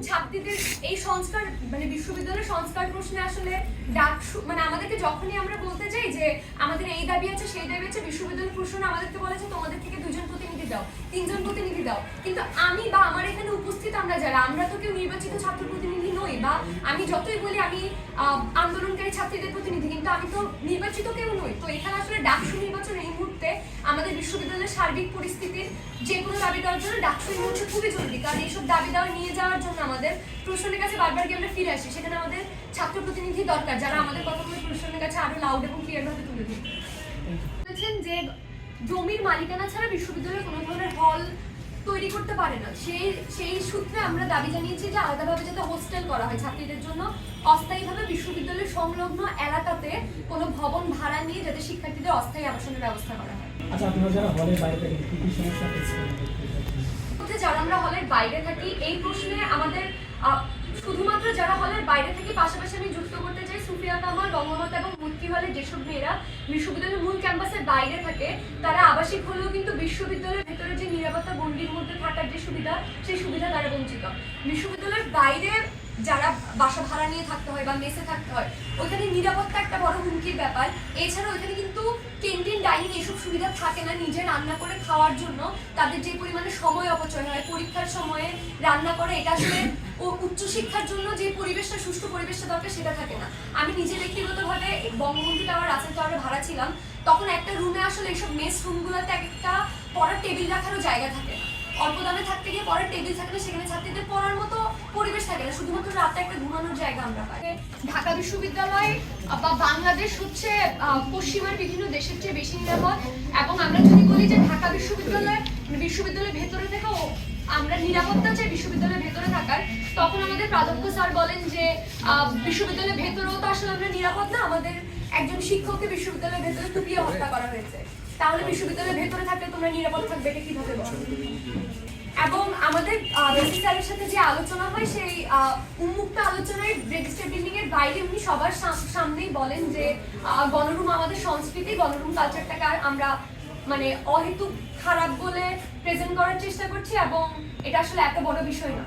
ছাত্রীদের এই সংস্কার মানে বিশ্ববিদ্যালয়ের সংস্কার প্রশ্নে আসলে ডাক মানে আমাদেরকে যখনই আমরা বলতে চাই যে আমাদের এই দাবি আছে সেই দাবি আছে, বিশ্ববিদ্যালয় প্রশ্নে আমাদেরকে বলেছে তোমাদের থেকে 2 জন প্রতিনিধি দাও, 3 জন প্রতিনিধি দাও, কিন্তু আমি বা আমার এখানে উপস্থিত আমরা যারা, আমরা তো কেউ নির্বাচিত ছাত্র প্রতিনিধি নই, বা আমি যতই বলি আমি আন্দোলনকারী ছাত্রীদের প্রতিনিধি, কিন্তু আমি তো নির্বাচিত কেউ নই। তো এখানে আসলে ডাকসু নির্বাচন এই মুহূর্তে আমাদের বিশ্ববিদ্যালয়ের সার্বিক পরিস্থিতির যে কোনো দাবি দেওয়ার জন্য ডাকসু এই মুহূর্তে খুবই জরুরি, কারণ এইসব দাবি দেওয়া নিয়ে যাওয়ার জন্য আমাদের প্রশাসনের কাছে বারবার গিয়ে আমরা ফিরে আসি, সেখানে আমাদের ছাত্র প্রতিনিধি দরকার যারা আমাদের কথাগুলো প্রশাসনের কাছে আরো লাউড এবং ক্লিয়ার ভাবে তুলে ধরবে। বলেছেন যে জমির মালিকানা ছাড়া বিশ্ববিদ্যালয়ে কোনো ধরনের হল তৈরি করতে পারে না, সেই সূত্রে আমরা দাবি জানিয়েছি যে আলাদাভাবে যাতে হোস্টেল করা হয় ছাত্রীদের জন্য, অস্থায়ীভাবে বিশ্ববিদ্যালয়ের সংলগ্ন এলাকাতে কোনো ভবন ভাড়া নিয়ে যাতে শিক্ষার্থীদের অস্থায়ী আবাসনের ব্যবস্থা করা হয়। আচ্ছা, আপনারা যারা হলের বাইরে থাকেন কি কি সমস্যা যারা আমরা হলের বাইরে থাকি এই প্রশ্নে আমাদের শুধুমাত্র যারা হলের বাইরে থেকে, পাশাপাশি আমি যুক্ত করতে চাই সুফিয়া কামাল, বঙ্গমাতা এবং মুক্তি হলের যেসব মেয়েরা বিশ্ববিদ্যালয়ের মূল ক্যাম্পাসের বাইরে থাকে, তারা আবাসিক হলেও কিন্তু বিশ্ববিদ্যালয়ের ভেতরে যে নিরাপত্তা গণ্ডির মধ্যে থাকার যে সুবিধা, সেই সুবিধা তারা বঞ্চিত। বিশ্ববিদ্যালয়ের বাইরে যারা বাসা ভাড়া নিয়ে থাকতে হয় বা মেসে থাকতে হয়, ওইখানে নিরাপত্তা একটা বড় হুমকির ব্যাপার। এছাড়া ওইখানে কিন্তু ক্যান্টিন, ডাইনিং এসব সুবিধা থাকে না নিজে রান্না করে খাওয়ার জন্য, তাদের যে পরিমাণে সময় অপচয় হয় পরীক্ষার সময়ে রান্না করে, এটা আসলে উচ্চশিক্ষার জন্য যে পরিবেশটা, সুষ্ঠু পরিবেশটা দরকার সেটা থাকে না। আমি নিজে ব্যক্তিগতভাবে বঙ্গবন্ধু টাওয়ার রাসেল টাওয়ারে ভাড়া ছিলাম, তখন একটা রুমে আসলে এইসব মেস রুমগুলোতে একটা পড়ার টেবিল রাখারও জায়গা থাকে, অল্প দামে থাকতে গিয়ে পড়ার টেবিল থাকে না, সেখানে ছাত্রীদের পড়ার মতো পরিবেশ থাকে না, শুধুমাত্র রাতে একটা ঘুমানোর জায়গা আমরা পাই। ঢাকা বিশ্ববিদ্যালয় বা বাংলাদেশ হচ্ছে পশ্চিমের বিভিন্ন দেশের চেয়ে বেশি নিরাপদ, এবং আমরা যদি বলি যে ঢাকা বিশ্ববিদ্যালয়ের ভেতরে থেকেও আমরা নিরাপত্তা চাই বিশ্ববিদ্যালয়ের ভেতরে থাকার, তখন আমাদের প্রাধ্যক্ষ স্যার বলেন যে বিশ্ববিদ্যালয়ের ভেতরেও তো আসলে আমরা নিরাপদ না, আমাদের একজন শিক্ষককে বিশ্ববিদ্যালয়ের ভেতরে টুপিয়ে হত্যা করা হয়েছে, তাহলে বিশ্ববিদ্যালয়ের ভেতরে থাকলে তোমরা নিরাপদ থাকবে এটা কিভাবে বলো? এবং আমাদের বেসি স্যারের সাথে যে আলোচনা হয় সেই উন্মুক্ত আলোচনায় রেজিস্টার বিল্ডিং এর বাইরে উনি সবার সামনেই বলেন যে গণরুম আমাদের সংস্কৃতি, গণরুম কালচারটাকে আমরা মানে অহেতুক খারাপ বলে প্রেজেন্ট করার চেষ্টা করছি, এবং এটা আসলে এত বড় বিষয় না।